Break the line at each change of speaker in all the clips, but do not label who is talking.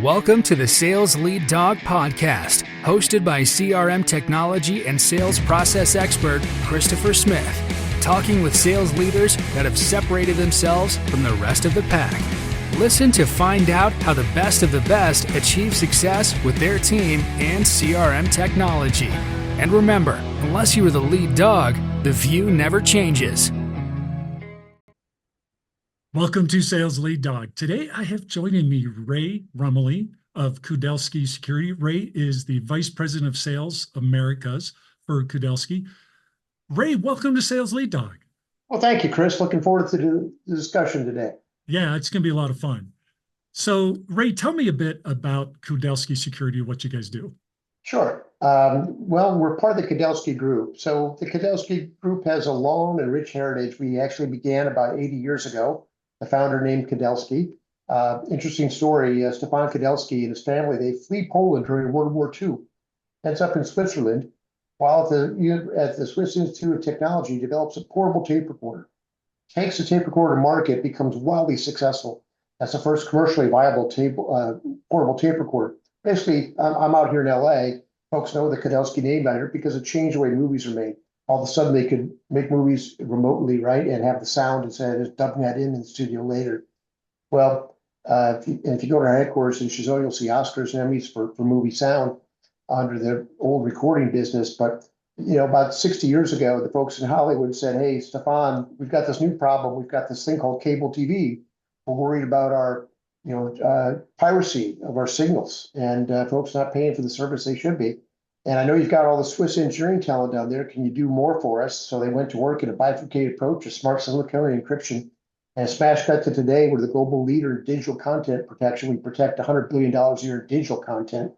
Welcome to the Sales Lead Dog Podcast, hosted by CRM technology and sales process expert Christopher Smith, talking with sales leaders that have separated themselves from the rest of the pack. Listen to find out how the best of the best achieve success with their team and CRM technology. And remember, unless you are the lead dog, the view never changes.
Welcome to Sales Lead Dog. Today I have joining me Ray Ruemmele of Kudelski Security. Ray is the Vice President of Sales Americas for Kudelski. Ray, welcome to Sales Lead Dog.
Well, thank you, Chris. Looking forward to the discussion today.
Yeah, it's going to be a lot of fun. So, Ray, tell me a bit about Kudelski Security, what you guys do.
Sure. Well, we're part of the Kudelski Group. So the Kudelski Group has a long and rich heritage. We actually began about 80 years ago. The founder named Kudelski. Interesting story, Stefan Kudelski and his family, they flee Poland during World War II. Ends up in Switzerland, while at the Swiss Institute of Technology develops a portable tape recorder. Takes the tape recorder to market, becomes wildly successful. That's the first commercially viable portable tape recorder. Basically, I'm out here in LA. Folks know the Kudelski name better because it changed the way movies are made. All of a sudden, they could make movies remotely, right, and have the sound instead of just dumping that in the studio later. Well, if you go to our headquarters in Chicago, you'll see Oscars and Emmys for movie sound under the old recording business. But about 60 years ago, the folks in Hollywood said, "Hey, Stefan, we've got this new problem. We've got this thing called cable TV. We're worried about our piracy of our signals and folks not paying for the service they should be. And I know you've got all the Swiss engineering talent down there. Can you do more for us?" So they went to work in a bifurcated approach of smart silicon encryption. And smash cut to today, we're the global leader in digital content protection. We protect $100 billion a year in digital content.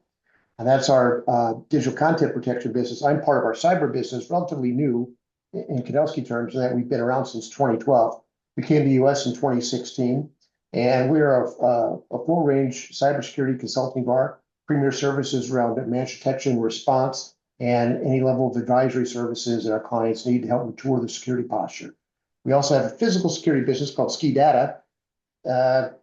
And that's our digital content protection business. I'm part of our cyber business, relatively new in Kudelski terms, in that we've been around since 2012. We came to the US in 2016. And we're a full-range cybersecurity consulting bar, premier services around managed detection, response, and any level of advisory services that our clients need to help mature the security posture. We also have a physical security business called Ski Data.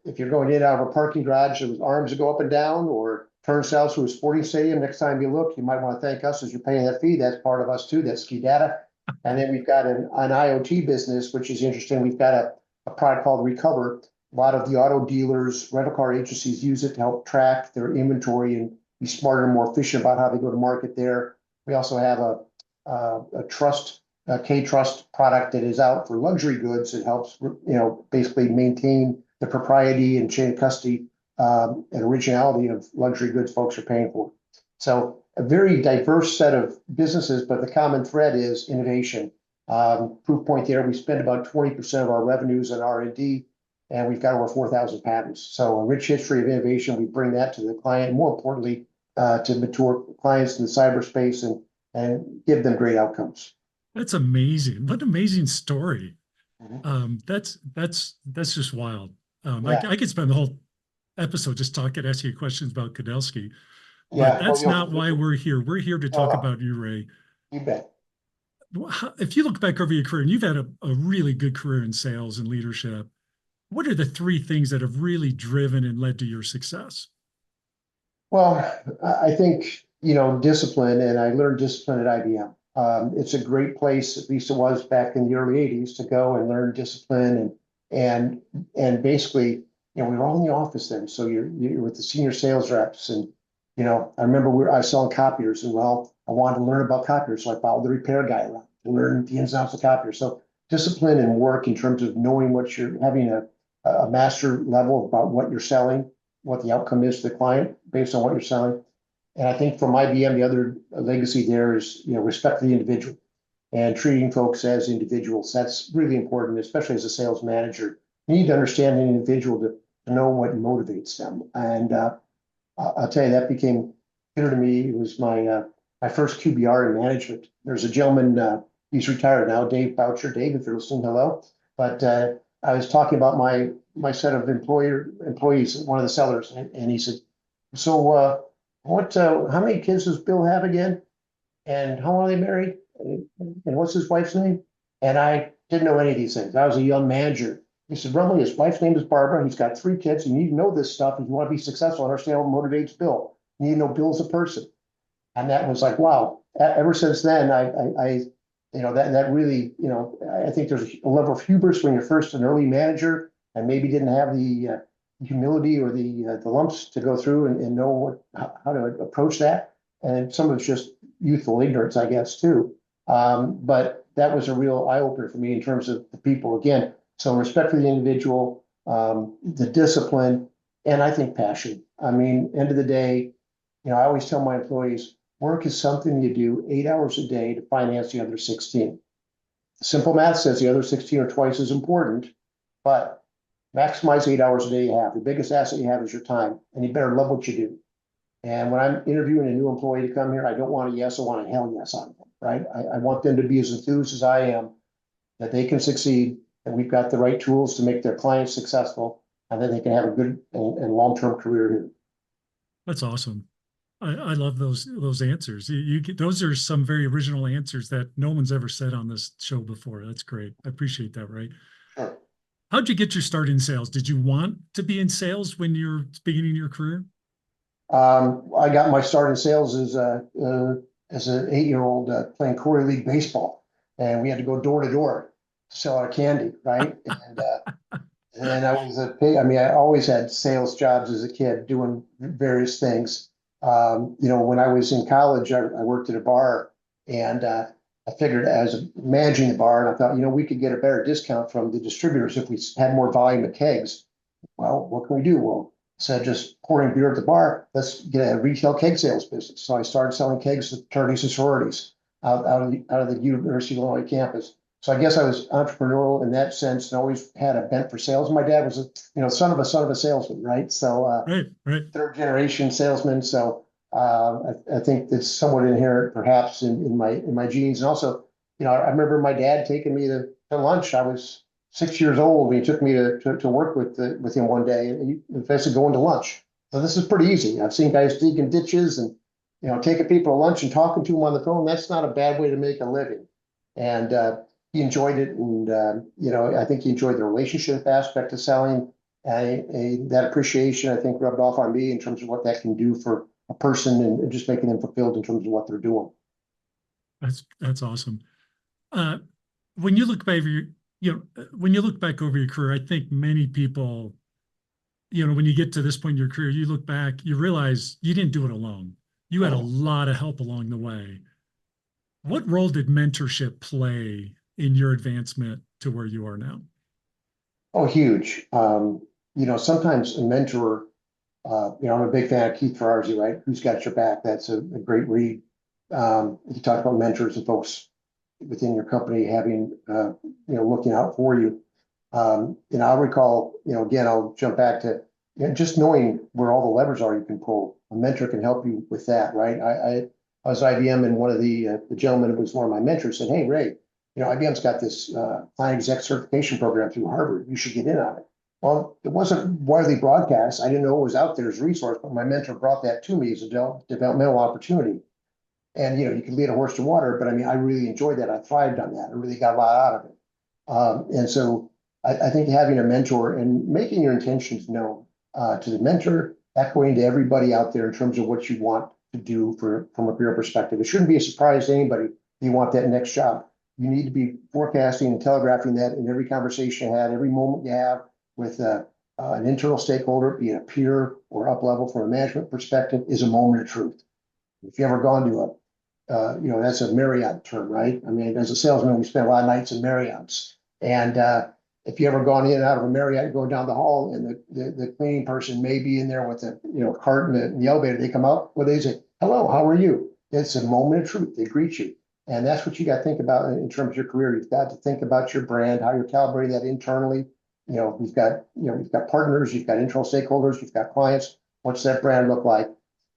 If you're going in and out of a parking garage with arms that go up and down or turnstiles to a sporting stadium, next time you look, you might want to thank us as you're paying that fee. That's part of us too, that's Ski Data. And then we've got an IoT business, which is interesting. We've got a product called Recover. A lot of the auto dealers, rental car agencies use it to help track their inventory and be smarter and more efficient about how they go to market there. We also have a K-Trust product that is out for luxury goods. It helps, basically maintain the propriety and chain of custody and originality of luxury goods folks are paying for. So a very diverse set of businesses, but the common thread is innovation. Proof point there, we spend about 20% of our revenues on R&D. And we've got over 4,000 patents. So a rich history of innovation. We bring that to the client, more importantly, to mature clients in the cyberspace and give them great outcomes.
That's amazing. What an amazing story.
Mm-hmm.
That's just wild.
Yeah.
I could spend the whole episode just asking you questions about Kudelski. But
Yeah,
that's not why we're here. We're here to talk about you, Ray.
You bet.
If you look back over your career, and you've had a really good career in sales and leadership, what are the three things that have really driven and led to your success?
Well, I think, discipline, and I learned discipline at IBM. It's a great place, at least it was back in the early 80s, to go and learn discipline and basically, we were all in the office then. So you're with the senior sales reps. And, I remember I was selling copiers and I wanted to learn about copiers. So I followed the repair guy around to learn the ins and outs of copiers. So discipline and work in terms of knowing what you're having a master level about what you're selling, what the outcome is to the client based on what you're selling. And I think from IBM, the other legacy there is, respect for the individual and treating folks as individuals. That's really important, especially as a sales manager. You need to understand an individual to know what motivates them. And I'll tell you, that became clear to me. It was my first QBR in management. There's a gentleman, he's retired now, Dave Boucher. Dave, if you're listening, hello. But I was talking about my set of employees, one of the sellers, and he said, "So how many kids does Bill have again? And how long are they married? And what's his wife's name?" And I didn't know any of these things. I was a young manager. He said, Rummel, his wife's name is Barbara. He's got 3 kids. You need to know this stuff if you want to be successful. Understand what motivates Bill. You need to know Bill as a person. And that was like, wow. Ever since then, that really, I think there's a level of hubris when you're first an early manager and maybe didn't have the humility or the lumps to go through and know how to approach that. And some of it's just youthful ignorance, I guess, too. But that was a real eye opener for me in terms of the people. Again, so respect for the individual, the discipline, and I think passion. I mean, end of the day, I always tell my employees, work is something you do 8 hours a day to finance the other 16. Simple math says the other 16 are twice as important, but maximize 8 hours a day you have. The biggest asset you have is your time, and you better love what you do. And when I'm interviewing a new employee to come here, I don't want a yes, I want a hell yes out of them, right? I want them to be as enthused as I am, that they can succeed, and we've got the right tools to make their clients successful, and that they can have a good and long-term career here.
That's awesome. I love those answers. Those are some very original answers that no one's ever said on this show before. That's great. I appreciate that, Ray.
Sure.
How'd you get your start in sales? Did you want to be in sales when you're beginning your career?
I got my start in sales as an 8-year-old playing Corey League baseball, and we had to go door to door to sell our candy, right? And I was I always had sales jobs as a kid doing various things. When I was in college, I worked at a bar, and I figured as managing the bar, and I thought, we could get a better discount from the distributors if we had more volume of kegs. Well, what can we do? Well, instead of just pouring beer at the bar, let's get a retail keg sales business. So I started selling kegs to fraternities and sororities out of the University of Illinois campus. So I guess I was entrepreneurial in that sense and always had a bent for sales. My dad was son of a salesman, right? So
Right.
3rd generation salesman. So I think it's somewhat inherent perhaps in my genes. And also, I remember my dad taking me to lunch. I was 6 years old when he took me to work with him one day, and he invested going to lunch. So this is pretty easy. I've seen guys digging ditches and taking people to lunch and talking to them on the phone. That's not a bad way to make a living. And he enjoyed it, and I think he enjoyed the relationship aspect of selling. That appreciation, I think, rubbed off on me in terms of what that can do for a person and just making them fulfilled in terms of what they're doing.
That's awesome. When you look back over your career, I think many people, when you get to this point in your career, you look back, you realize you didn't do it alone. You had a lot of help along the way. What role did mentorship play in your advancement to where you are now? Oh,
huge. Sometimes a mentor, I'm a big fan of Keith Ferrazzi, right? Who's Got Your Back? That's a great read. You talk about mentors and folks within your company having, looking out for you. I'll recall, again, I'll jump back to just knowing where all the levers are you can pull. A mentor can help you with that, right? I was IBM, and one of the gentlemen who was one of my mentors said, "Hey, Ray, IBM's got this client exec certification program through Harvard. You should get in on it." Well, it wasn't widely broadcast. I didn't know it was out there as a resource, but my mentor brought that to me as a developmental opportunity. And, you can lead a horse to water, but I really enjoyed that. I thrived on that. I really got a lot out of it. And so I think having a mentor and making your intentions known to the mentor, echoing to everybody out there in terms of what you want to do from a career perspective. It shouldn't be a surprise to anybody if you want that next job. You need to be forecasting and telegraphing that in every conversation you had, every moment you have with an internal stakeholder, be it a peer or up level from a management perspective, is a moment of truth. If you ever gone to that's a Marriott term, right? As a salesman, we spend a lot of nights in Marriotts. And if you ever gone in and out of a Marriott, going down the hall, and the cleaning person may be in there with a cart in the elevator, they come out, well, they say, "Hello, how are you?" It's a moment of truth. They greet you. And that's what you got to think about in terms of your career. You've got to think about your brand, how you're calibrating that internally. You've got partners, you've got internal stakeholders, you've got clients. What's that brand look like?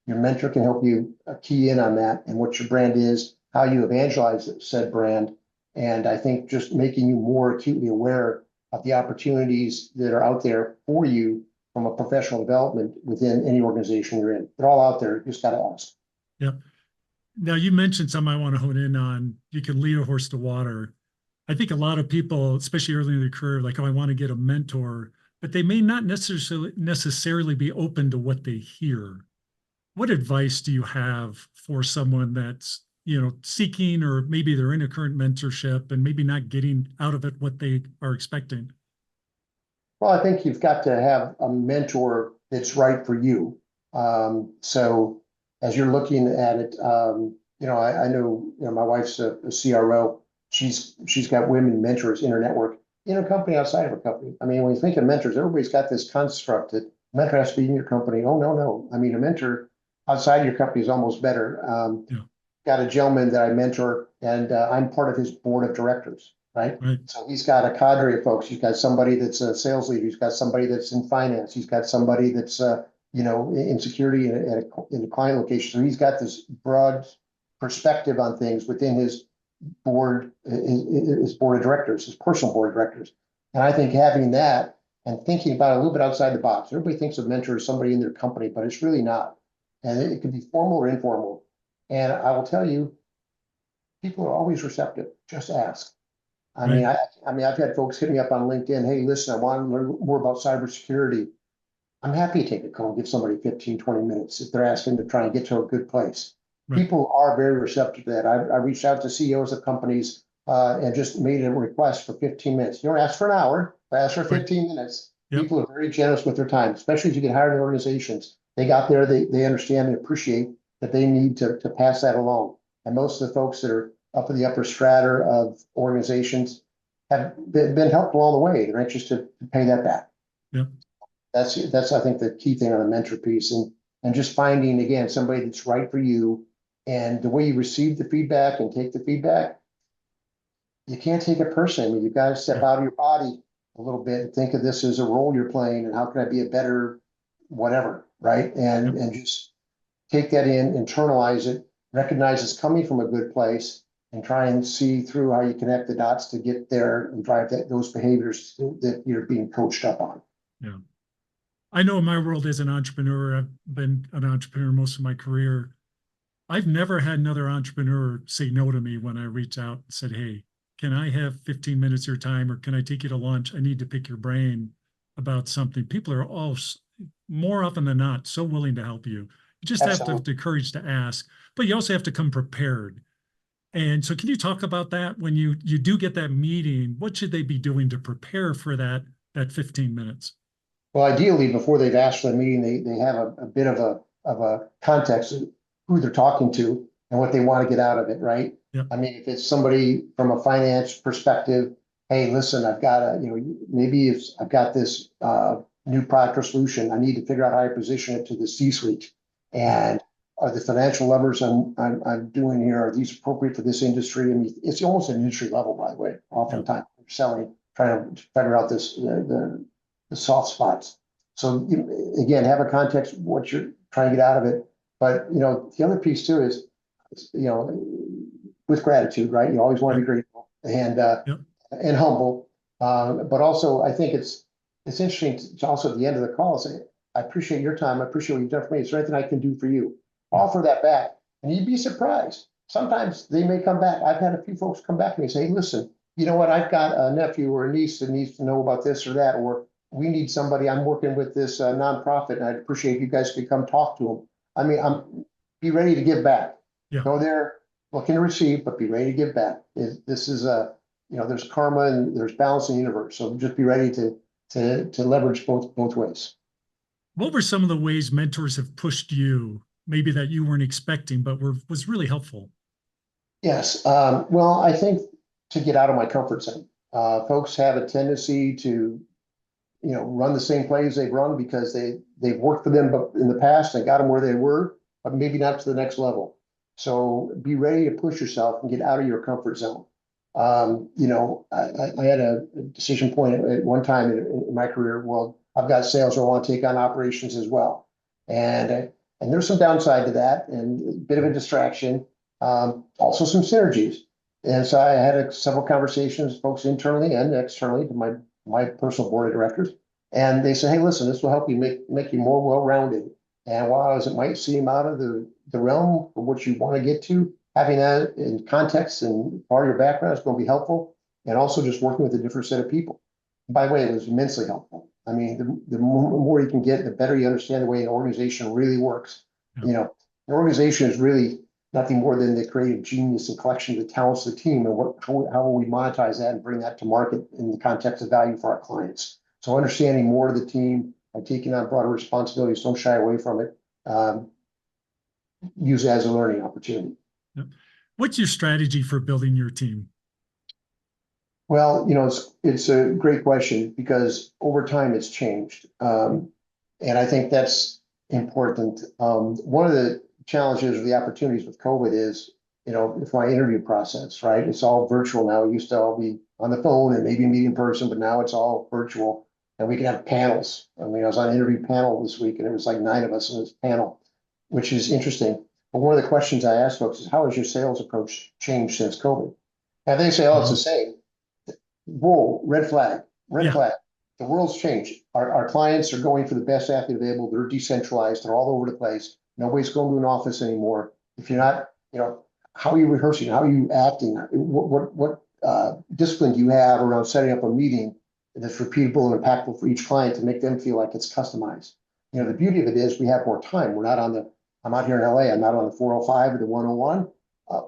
Your mentor can help you key in on that and what your brand is, how you evangelize said brand. And I think just making you more acutely aware of the opportunities that are out there for you from a professional development within any organization you're in. They're all out there. You just got to ask.
Yep. Now, you mentioned something I want to hone in on. You can lead a horse to water. I think a lot of people, especially early in their career, like, oh, I want to get a mentor, but they may not necessarily be open to what they hear. What advice do you have for someone that's, seeking, or maybe they're in a current mentorship and maybe not getting out of it what they are expecting?
Well, I think you've got to have a mentor that's right for you. So as you're looking at it, I know, my wife's a CRO. She's got women mentors in her network, in her company, outside of her company. I mean, when you think of mentors, everybody's got this construct that mentor has to be in your company. Oh, no, no. I mean, a mentor outside your company is almost better.
Yeah.
Got a gentleman that I mentor, and I'm part of his board of directors, right?
Right.
So he's got a cadre of folks. He's got somebody that's a sales leader. He's got somebody that's in finance. He's got somebody that's, in security in a client location. So he's got this broad perspective on things within his board, his board of directors, his personal board of directors. And I think having that and thinking about it a little bit outside the box. Everybody thinks of mentor as somebody in their company, but it's really not. And it could be formal or informal. And I will tell you, people are always receptive. Just ask. I mean, I've had folks hit me up on LinkedIn. Hey, listen, I want to learn more about cybersecurity. I'm happy to take a call and give somebody 15, 20 minutes if they're asking to try and get to a good place.
Right.
People are very receptive to that. I reached out to CEOs of companies and just made a request for 15 minutes. You don't ask for an hour, but ask for 15 minutes. Yep. People are very generous with their time, especially as you get hired in organizations. They got there, they understand and appreciate that they need to pass that along. And most of the folks that are up in the upper strata of organizations have been helped along the way. They're anxious to pay that back.
Yep.
That's I think the key thing on the mentor piece, and just finding, again, somebody that's right for you. And the way you receive the feedback and take the feedback, you can't take it personally. I mean, you've got to step out of your body a little bit and think of this as a role you're playing, and how can I be a better whatever, right? And just take that in, internalize it, recognize it's coming from a good place, and try and see through how you connect the dots to get there and drive those behaviors that you're being coached up on.
Yeah. I know in my world as an entrepreneur, I've been an entrepreneur most of my career. I've never had another entrepreneur say no to me when I reach out and said, hey, can I have 15 minutes of your time, or can I take you to lunch? I need to pick your brain about something. People are all, more often than not, so willing to help you. You just have to have the courage to ask, but you also have to come prepared. And so can you talk about that when you do get that meeting? What should they be doing to prepare for that 15 minutes?
Well, ideally, before they've asked for the meeting, they have a bit of a context of who they're talking to and what they want to get out of it, right?
Yep.
I mean, if it's somebody from a finance perspective, hey, listen, I've got I've got this new product or solution. I need to figure out how I position it to the C-suite. And are the financial levers I'm doing here, are these appropriate for this industry? I mean, it's almost an industry level, by the way. Oftentimes, we're selling, trying to figure out the soft spots. So again, have a context of what you're trying to get out of it. But the other piece too is, with gratitude, right? You always want to be grateful and humble. But also, I think it's interesting to also at the end of the call say, I appreciate your time. I appreciate what you've done for me. Is there anything I can do for you? Offer that back, and you'd be surprised. Sometimes they may come back. I've had a few folks come back to me and say, hey, listen, you know what? I've got a nephew or a niece that needs to know about this or that, or we need somebody. I'm working with this nonprofit, and I'd appreciate if you guys could come talk to them. I mean, be ready to give back.
Yeah.
Go there, looking to receive, but be ready to give back. This is there's karma and there's balance in the universe. So just be ready to leverage both ways.
What were some of the ways mentors have pushed you, maybe that you weren't expecting, but was really helpful?
Yes. Well, I think to get out of my comfort zone. Folks have a tendency to, run the same plays they've run because they've worked for them in the past and got them where they were, but maybe not to the next level. So be ready to push yourself and get out of your comfort zone. I had a decision point at one time in my career. Well, I've got sales, I want to take on operations as well. And there's some downside to that and a bit of a distraction, also some synergies. And so I had several conversations with folks internally and externally to my personal board of directors. And they said, hey, listen, this will help you make you more well-rounded. And while as it might seem out of the realm of what you want to get to, having that in context and part of your background is going to be helpful. and also just working with a different set of people. By the way, it was immensely helpful. I mean, the more you can get, the better you understand the way an organization really works.
Yeah.
You know, an organization is really nothing more than the creative genius and collection of the talents of the team, and how will we monetize that and bring that to market in the context of value for our clients. So understanding more of the team and taking on broader responsibilities, don't shy away from it. Use it as a learning opportunity.
Yep. What's your strategy for building your team?
Well, it's a great question because over time it's changed. And I think that's important. One of the challenges or the opportunities with COVID is, with my interview process, right? It's all virtual now. It used to all be on the phone and maybe meet in person, but now it's all virtual and we can have panels. I mean, I was on an interview panel this week and it was like 9 of us in this panel, which is interesting. But one of the questions I ask folks is, how has your sales approach changed since COVID? And they say, oh, it's the same. Whoa, red flag, red flag. The world's changed. Our clients are going for the best athlete available. They're decentralized. They're all over the place. Nobody's going to an office anymore. If you're not, how are you rehearsing? How are you acting? What discipline do you have around setting up a meeting that's repeatable and impactful for each client to make them feel like it's customized? The beauty of it is we have more time. We're not I'm out here in LA. I'm not on the 405 or the 101.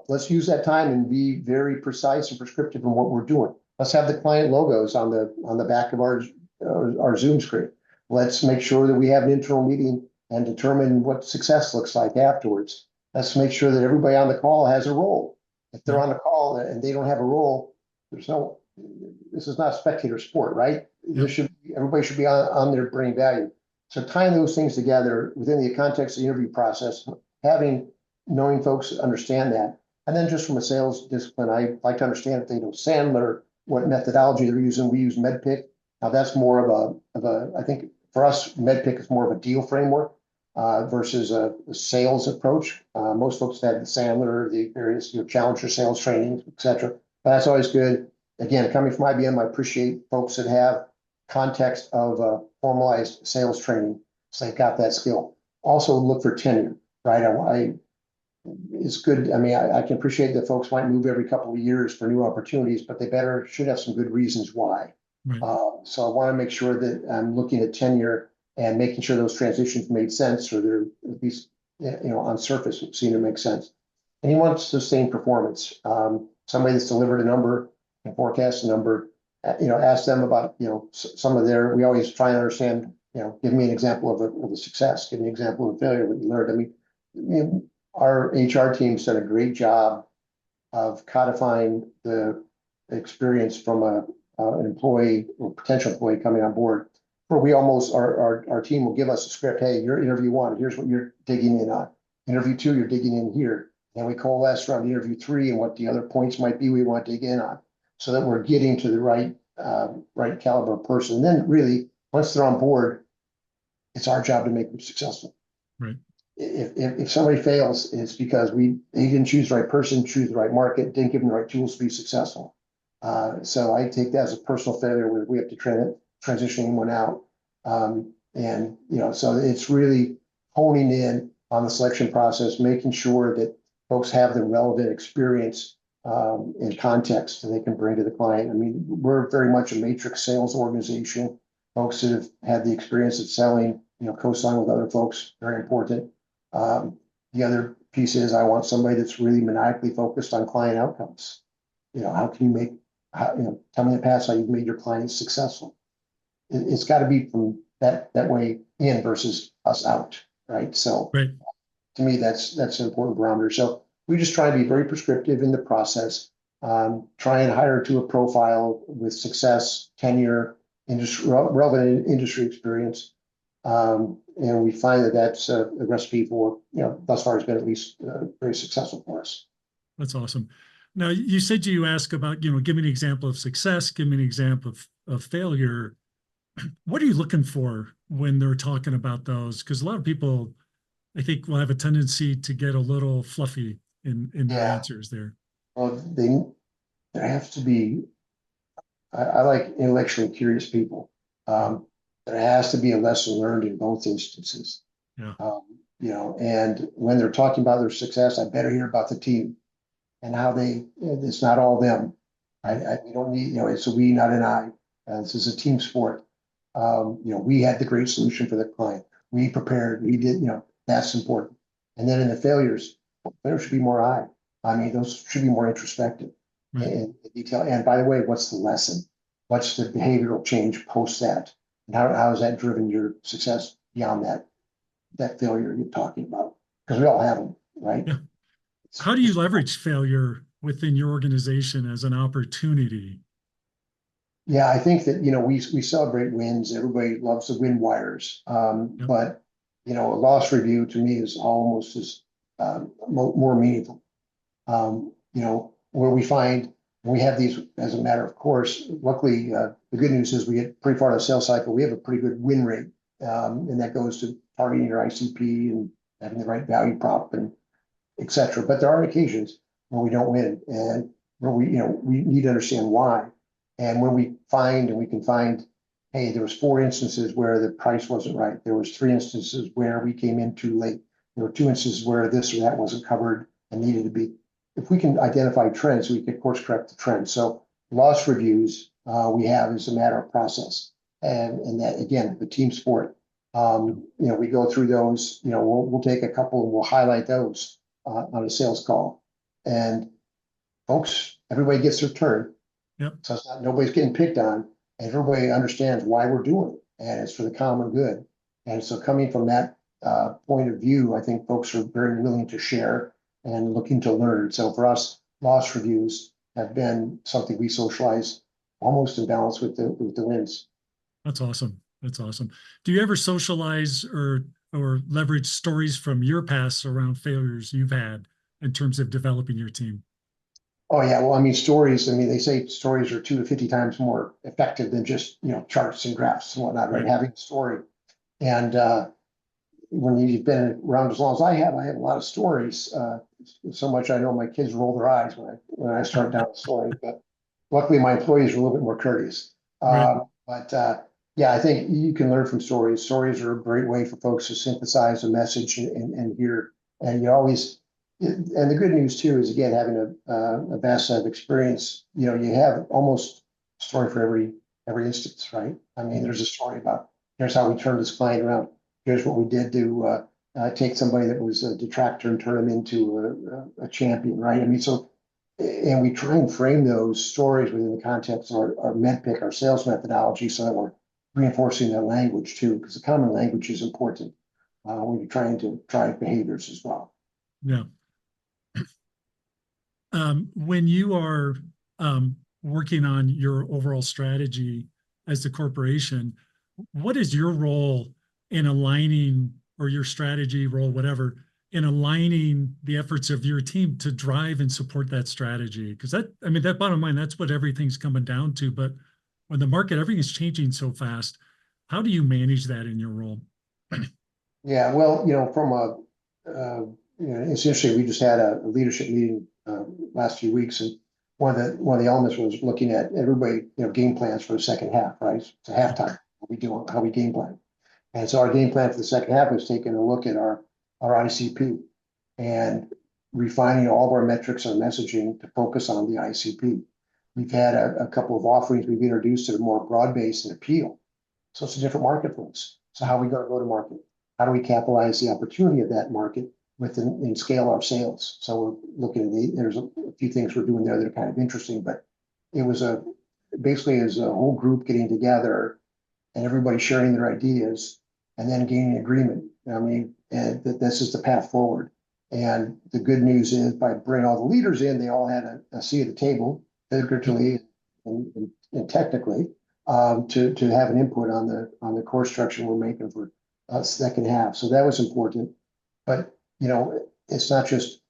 Let's use that time and be very precise and prescriptive in what we're doing. Let's have the client logos on the back of our Zoom screen. Let's make sure that we have an internal meeting and determine what success looks like afterwards. Let's make sure that everybody on the call has a role. If they're on the call and they don't have a role, this is not spectator sport, right? Everybody should be on there bringing value. So tying those things together within the context of the interview process, knowing folks understand that. And then just from a sales discipline, I like to understand if they know Sandler, what methodology they're using. We use MEDPIC. Now that's more of a, I think for us, MEDPIC is more of a deal framework versus a sales approach. Most folks have the Sandler, the various challenger sales trainings, et cetera. But that's always good. Again, coming from IBM, I appreciate folks that have context of formalized sales training, so they've got that skill. Also look for tenure, right? It's good. I mean, I can appreciate that folks might move every couple of years for new opportunities, but they should have some good reasons why.
Right.
So I want to make sure that I'm looking at tenure and making sure those transitions made sense, or they're at least on surface seem to make sense. And he wants sustained performance. Somebody that's delivered a number and forecast a number. Ask them about some of their. We always try and understand. Give me an example of a success. Give me an example of a failure. What you learned. I mean, our HR team's done a great job of codifying the experience from an employee or potential employee coming on board. Where we almost our team will give us a script. Hey, your interview 1, here's what you're digging in on. Interview 2, you're digging in here. And we coalesce around interview 3 and what the other points might be we want to dig in on, so that we're getting to the right caliber of person. And then really, once they're on board, it's our job to make them successful.
Right.
If somebody fails, it's because they didn't choose the right person, choose the right market, didn't give them the right tools to be successful. So I take that as a personal failure where we have to transition anyone out. So it's really honing in on the selection process, making sure that folks have the relevant experience and context that they can bring to the client. I mean, we're very much a matrix sales organization. Folks that have had the experience of selling, co-selling with other folks, very important. The other piece is I want somebody that's really maniacally focused on client outcomes. How can you tell me in the past how you've made your clients successful. It's got to be from that way in versus us out, right? So
right.
To me, that's an important barometer. So we just try to be very prescriptive in the process, try and hire to a profile with success, tenure, relevant industry experience. And we find that that's a recipe for, thus far has been at least very successful for us.
That's awesome. Now, you said you ask about, give me an example of success, give me an example of failure. What are you looking for when they're talking about those? Because a lot of people, I think, will have a tendency to get a little fluffy in their answers there.
Well, there has to be, I like intellectually curious people. There has to be a lesson learned in both instances.
Yeah.
And when they're talking about their success, I better hear about the team and how it's not all them. We don't need, it's a we, not an I. This is a team sport. We had the great solution for the client. We prepared, we did, that's important. And then in the failures, there should be more I. I mean, those should be more introspective and detail. And by the way, what's the lesson? What's the behavioral change post that? And how has that driven your success beyond that failure you're talking about? Because we all have them, right?
Yeah. How do you leverage failure within your organization as an opportunity?
Yeah, I think that, we celebrate wins. Everybody loves the win wires.
Yep.
But, a loss review to me is almost as more meaningful. Where we have these as a matter of course. Luckily, the good news is we get pretty far in the sales cycle. We have a pretty good win rate. And that goes to targeting your ICP and having the right value prop and et cetera. But there are occasions where we don't win and where we need to understand why. And when we can find, hey, there was 4 instances where the price wasn't right. There was 3 instances where we came in too late. There were 2 instances where this or that wasn't covered and needed to be. If we can identify trends, we can course correct the trends. So loss reviews we have is a matter of process. And that, again, the team sport, we go through those, we'll take a couple and we'll highlight those on a sales call. And folks, everybody gets their turn.
Yep.
So it's not, nobody's getting picked on, and everybody understands why we're doing it, and it's for the common good. And so coming from that point of view, I think folks are very willing to share and looking to learn. So for us, loss reviews have been something we socialize almost in balance with the wins.
That's awesome. That's awesome. Do you ever socialize or leverage stories from your past around failures you've had in terms of developing your team?
Oh yeah, well, I mean, stories. I mean, they say stories are 2 to 50 times more effective than just charts and graphs and whatnot. Right? Having a story, and when you've been around as long as I have a lot of stories. So much I know my kids roll their eyes when I start down the story. But luckily, my employees are a little bit more courteous. But yeah, I think you can learn from stories. Stories are a great way for folks to synthesize a message and hear. And you always. And the good news too is, again, having a vast set of experience, you have almost a story for every instance, right? I mean, there's a story about here's how we turned this client around. Here's what we did to take somebody that was a detractor and turn them into a champion, right? I mean, and we try and frame those stories within the context of our MedPick, our sales methodology, so that we're reinforcing that language too, because the common language is important when you're trying to drive behaviors as well.
Yeah. When you are working on your overall strategy as the corporation, what is your role in aligning, or your strategy role, whatever, in aligning the efforts of your team to drive and support that strategy? Because that bottom line, that's what everything's coming down to. But when the market, everything's changing so fast, how do you manage that in your role?
Yeah, well, from it's interesting. We just had a leadership meeting last few weeks, and one of the elements was looking at everybody, game plans for the second half, right? It's a halftime. How we game plan, and so our game plan for the second half was taking a look at our ICP and refining all of our metrics and messaging to focus on the ICP. We've had a couple of offerings we've introduced that are more broad-based and appeal. So it's a different market for us. So how are we going to go to market? How do we capitalize the opportunity of that market and scale our sales? So we're looking at there's a few things we're doing there that are kind of interesting, but it was basically as a whole group getting together and everybody sharing their ideas and then gaining agreement. I mean, and that this is the path forward. And the good news is, by bringing all the leaders in, they all had a seat at the table, figuratively and technically, to have an input on the course structure we're making for second half. So that was important. But it's not just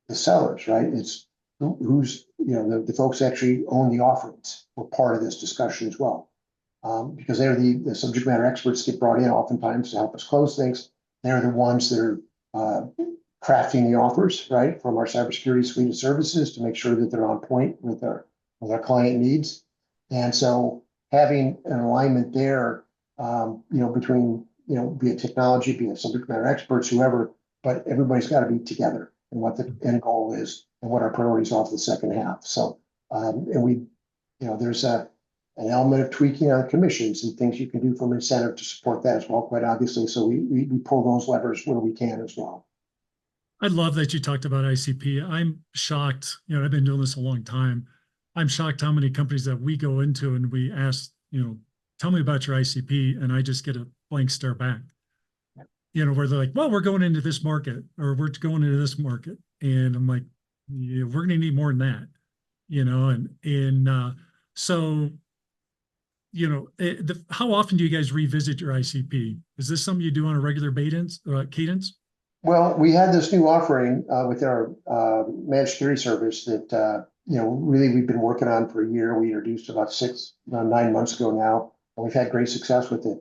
the sellers, right? It's who's the folks that actually own the offerings were part of this discussion as well, because they're the subject matter experts get brought in oftentimes to help us close things. They're the ones that are crafting the offers, right, from our cybersecurity suite of services to make sure that they're on point with our client needs. And so having an alignment there, between be it technology, be it subject matter experts, whoever, but everybody's got to be together and what the end goal is and what our priorities are for the second half. So And there's an element of tweaking on commissions and things you can do from incentive to support that as well, quite obviously. So we pull those levers where we can as well.
I love that you talked about ICP. I'm shocked, I've been doing this a long time. I'm shocked how many companies that we go into and we ask, tell me about your ICP, and I just get a blank stare back. Where they're like, well, we're going into this market, or we're going into this market. And I'm like, yeah, we're going to need more than that, so, how often do you guys revisit your ICP? Is this something you do on a regular cadence?
Well, we had this new offering with our managed security service that, really we've been working on for a year. We introduced about 9 months ago now, and we've had great success with it.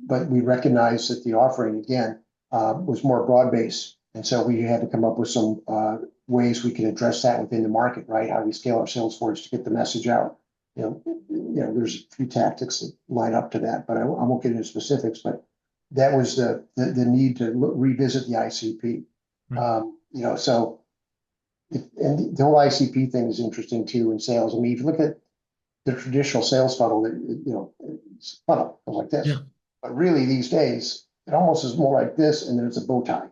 But we recognized that the offering, again, was more broad-based. And so we had to come up with some ways we can address that within the market, right? How we scale our sales force to get the message out. There's a few tactics that line up to that, but I won't get into specifics. But that was the need to revisit the ICP.
Right.
So and the whole ICP thing is interesting too in sales. I mean, if you look at the traditional sales funnel, it's a funnel like this.
Yeah.
But really these days, it almost is more like this, and then it's a bow tie.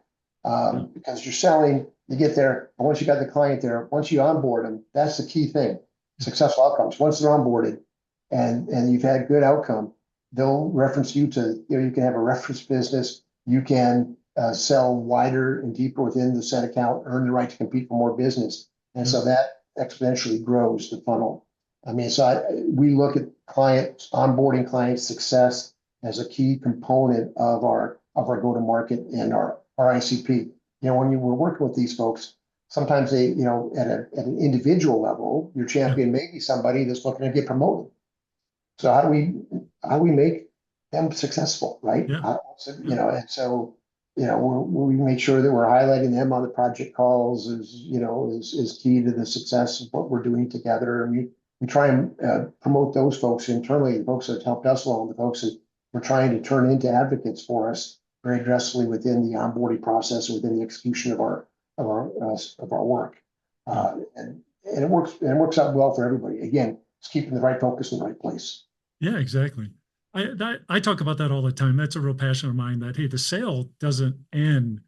Because you're selling, you get there, and once you got the client there, once you onboard them, that's the key thing. Successful outcomes. Once they're onboarded and you've had good outcome, they'll reference you to, you can have a reference business. You can sell wider and deeper within the set account, earn the right to compete for more business. And so that exponentially grows the funnel. I mean, we look at onboarding client success as a key component of our go-to-market and our ICP. When we're working with these folks, sometimes they, at an individual level, your champion may be somebody that's looking to get promoted. So how do we make them successful, right?
Yeah.
And so, we make sure that we're highlighting them on the project calls is key to the success of what we're doing together. And we try and promote those folks internally, the folks that have helped us along, the folks that we're trying to turn into advocates for us very aggressively within the onboarding process, within the execution of our work. And it works out well for everybody. Again, it's keeping the right focus in the right place.
Yeah, exactly. I talk about that all the time. That's a real passion of mine, that, hey, the sale doesn't end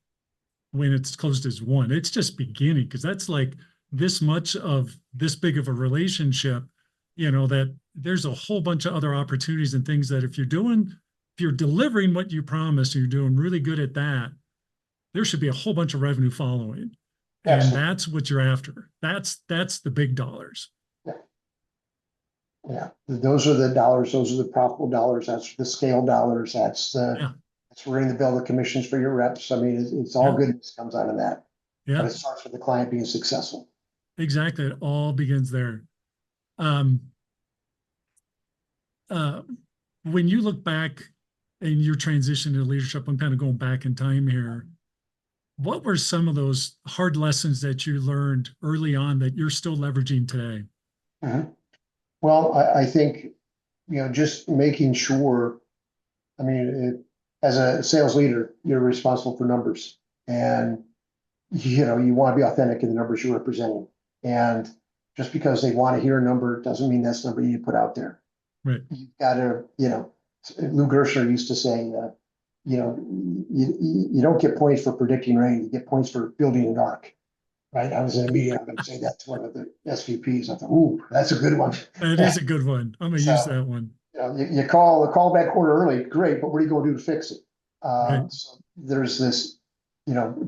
when it's closed as one. It's just beginning, because that's like this much of this big of a relationship, that there's a whole bunch of other opportunities and things that if you're delivering what you promised, and you're doing really good at that, there should be a whole bunch of revenue following. Absolutely. And that's what you're after. That's the big dollars.
Yeah, those are the dollars. Those are the profitable dollars. That's the scale dollars. That's ringing the bill, the commissions for your reps. I mean, it's all goodness comes out of that.
Yeah.
But it starts with the client being successful.
Exactly. It all begins there. When you look back in your transition to leadership, I'm kind of going back in time here. What were some of those hard lessons that you learned early on that you're still leveraging today?
Mm-hmm. Well, I think, just making sure, I mean, as a sales leader, you're responsible for numbers, and, you want to be authentic in the numbers you're representing. And just because they want to hear a number doesn't mean that's the number you need to put out there.
Right.
You've got to, Lou Gerstner used to say, you don't get points for predicting rain, you get points for building an ark. Right. I was in a meeting. I'm going to say that to one of the SVPs. I thought, ooh, that's a good one.
That is a good one. I'm going to use that one.
You call back quarter early, great, but what are you going to do to fix it?
Right.
So there's this,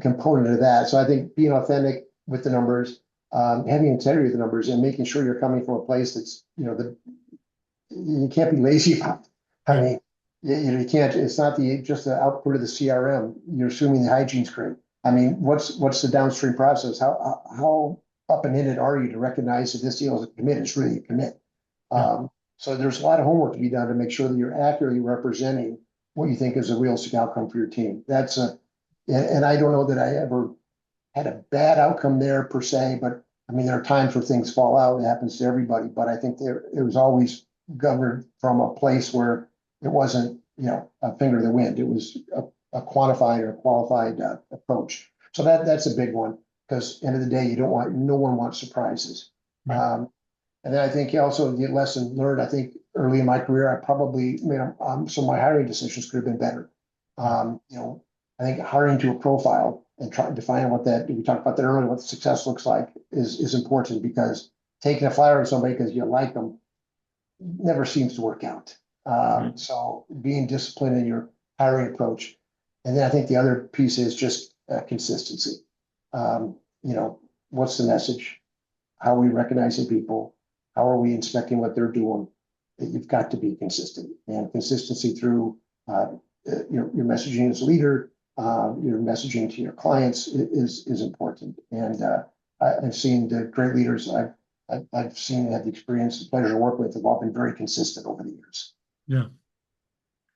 component of that. So I think being authentic with the numbers, having integrity with the numbers, and making sure you're coming from a place that's, you can't be lazy about it. I mean, you can't. It's not just the output of the CRM. You're assuming the hygiene's great. I mean, what's the downstream process? How up and in it are you to recognize that this deal is a commit? It's really a commit. So there's a lot of homework to be done to make sure that you're accurately representing what you think is a realistic outcome for your team. And I don't know that I ever had a bad outcome there per se, but I mean, there are times where things fall out. It happens to everybody, but I think it was always governed from a place where it wasn't, a finger in the wind. It was a quantified or qualified approach. So that's a big one, because end of the day, no one wants surprises.
Right.
And then I think also the lesson learned, I think early in my career, I probably, some of my hiring decisions could have been better. I think hiring to a profile and trying to find what that, we talked about that earlier, what success looks like is important, because taking a flyer on somebody because you like them never seems to work out. So being disciplined in your hiring approach. And then I think the other piece is just consistency. What's the message? How are we recognizing people? How are we inspecting what they're doing? You've got to be consistent, and consistency through your messaging as a leader, your messaging to your clients is important. And I've seen the great leaders I've seen and had the experience, the pleasure to work with, have all been very consistent over the years.
Yeah.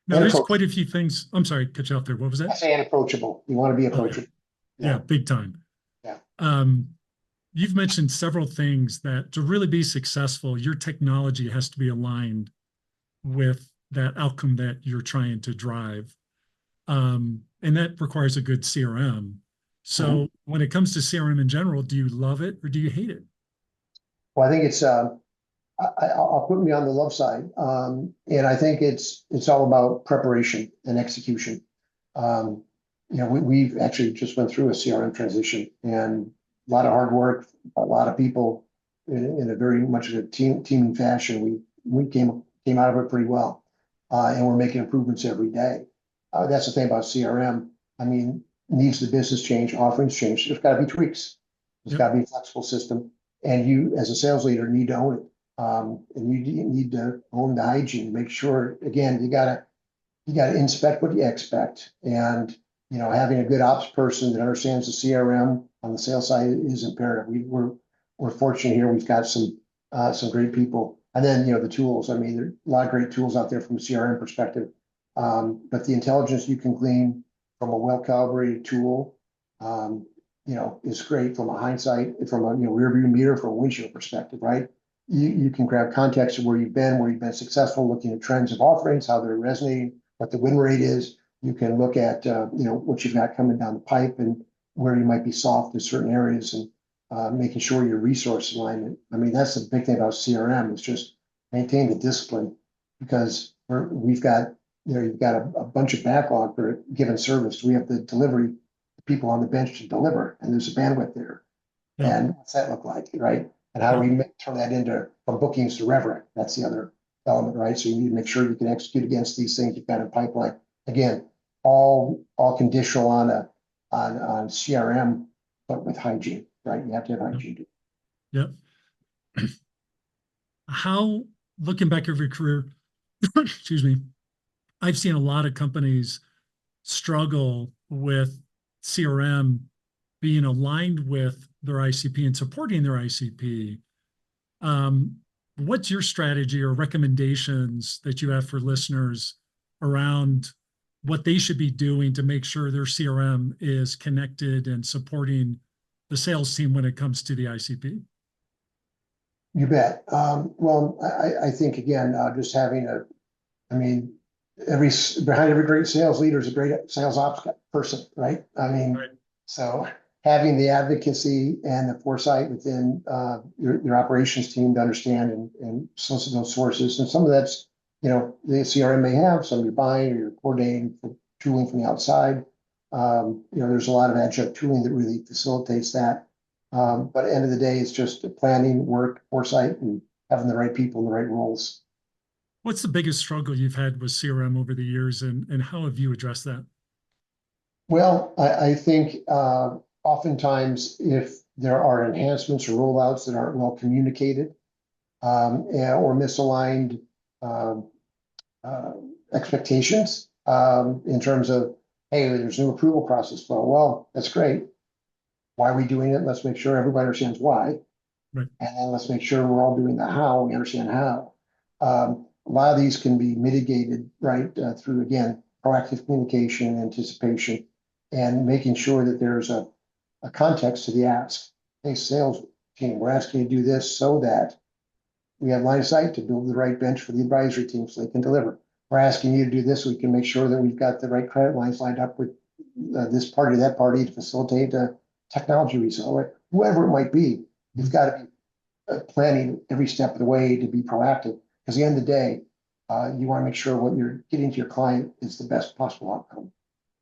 Now, there's quite a few things. I'm sorry, cut you off there. What was that?
I say approachable. You want to be approachable.
Okay. Yeah, big time.
Yeah.
You've mentioned several things that to really be successful, your technology has to be aligned with that outcome that you're trying to drive. And that requires a good CRM. So when it comes to CRM in general, do you love it or do you hate it?
Well, I think it's, I'll put me on the love side. And I think it's all about preparation and execution. We've actually just went through a CRM transition, and a lot of hard work, a lot of people in a very much of a teaming fashion. We came out of it pretty well, and we're making improvements every day. That's the thing about CRM. I mean, needs the business change, offerings change. There's got to be tweaks. There's got to be a flexible system, and you, as a sales leader, need to own it. And you need to own the hygiene. Make sure, again, you gotta inspect what you expect, and having a good ops person that understands the CRM on the sales side is imperative. We're fortunate here. We've got some great people, and then the tools. I mean, there are a lot of great tools out there from a CRM perspective, but the intelligence you can glean from a well-calibrated tool, is great from a hindsight, from a rear view mirror, from a windshield perspective, right? You can grab context of where you've been successful, looking at trends of offerings, how they're resonating, what the win rate is. You can look at what you've got coming down the pipe and where you might be soft in certain areas, and making sure your resource alignment. I mean, that's the big thing about CRM, is just maintain the discipline, because we've got you've got a bunch of backlog for a given service. We have the delivery people on the bench to deliver, and there's a bandwidth there. Yeah. And what's that look like, right? And how do we turn that into from bookings to rev rec? That's the other element, right? So you need to make sure you can execute against these things you've got in pipeline. Again, all conditional on CRM, but with hygiene, right? You have to have hygiene.
Yep. How, looking back over your career, excuse me, I've seen a lot of companies struggle with CRM being aligned with their ICP and supporting their ICP. What's your strategy or recommendations that you have for listeners around what they should be doing to make sure their CRM is connected and supporting the sales team when it comes to the ICP?
You bet. Well, I think, again, just having behind every great sales leader is a great sales ops person, right? I mean, right. So having the advocacy and the foresight within your operations team to understand and solicit those sources. And some of that's, the CRM may have, some you're buying or you're coordinating for tooling from the outside. There's a lot of adjunct tooling that really facilitates that. But at the end of the day, it's just planning, work, foresight, and having the right people in the right roles.
What's the biggest struggle you've had with CRM over the years, and how have you addressed that?
Well, I think oftentimes if there are enhancements or rollouts that aren't well communicated, or misaligned expectations in terms of, hey, there's new approval process flow. Well, that's great. Why are we doing it? Let's make sure everybody understands why. Right. And then let's make sure we're all doing the how, we understand how. A lot of these can be mitigated, right, through, again, proactive communication, anticipation, and making sure that there's a context to the ask. Hey, sales team, we're asking you to do this so that we have line of sight to build the right bench for the advisory team so they can deliver. We're asking you to do this so we can make sure that we've got the right credit lines lined up with this party, that party, to facilitate a technology resale, right? Whoever it might be, you've got to be planning every step of the way to be proactive. Because at the end of the day, you want to make sure what you're getting to your client is the best possible outcome.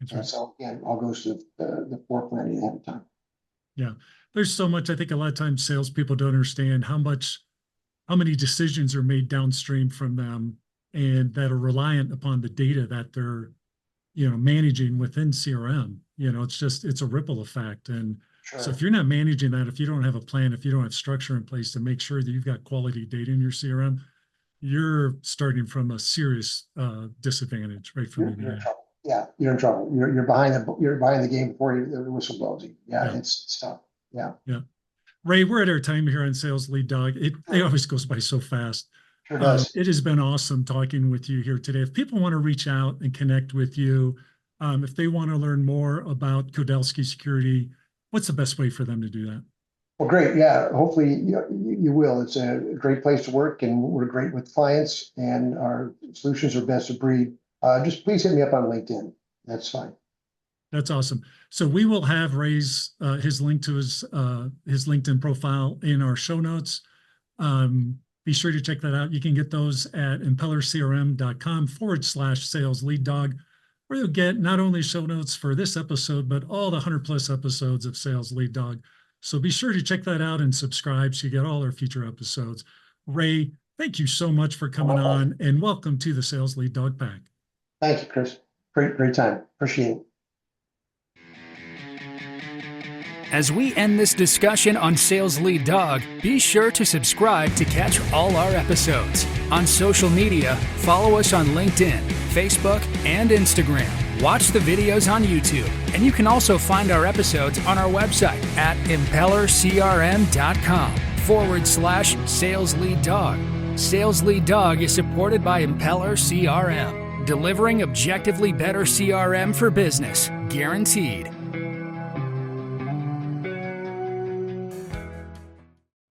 That's
And
right.
so again, all goes to the foreplanning ahead of time.
Yeah. There's so much. I think a lot of times salespeople don't understand how many decisions are made downstream from them and that are reliant upon the data that they're, managing within CRM. It's a ripple effect. And so
Sure.
if you're not managing that, if you don't have a plan, if you don't have structure in place to make sure that you've got quality data in your CRM, you're starting from a serious disadvantage right from the
You're in
beginning.
trouble. Yeah, you're in trouble. You're behind the game before the whistle blows you. Yeah,
Yeah.
it's tough. Yeah.
Yeah. Ray, we're at our time here on Sales Lead Dog. It always goes by so fast.
Sure does.
It has been awesome talking with you here today. If people want to reach out and connect with you, if they want to learn more about Kudelski Security, what's the best way for them to do that?
Well, great. Yeah, hopefully you will. It's a great place to work, and we're great with clients, and our solutions are best of breed. Just please hit me up on LinkedIn. That's fine.
That's awesome. So we will have Ray's his link to his LinkedIn profile in our show notes. Be sure to check that out. You can get those at impellercrm.com/sales lead dog, where you'll get not only show notes for this episode, but all the 100+ episodes of Sales Lead Dog. So be sure to check that out and subscribe so you get all our future episodes. Ray, thank you so much for coming on, and welcome to the Sales Lead Dog Pack.
Thank you, Chris. Great time. Appreciate it.
As we end this discussion on Sales Lead Dog, be sure to subscribe to catch all our episodes. On social media, follow us on LinkedIn, Facebook, and Instagram. Watch the videos on YouTube, and you can also find our episodes on our website at impellercrm.com/Sales Lead Dog. Sales Lead Dog is supported by Impeller CRM, delivering objectively better CRM for business, guaranteed.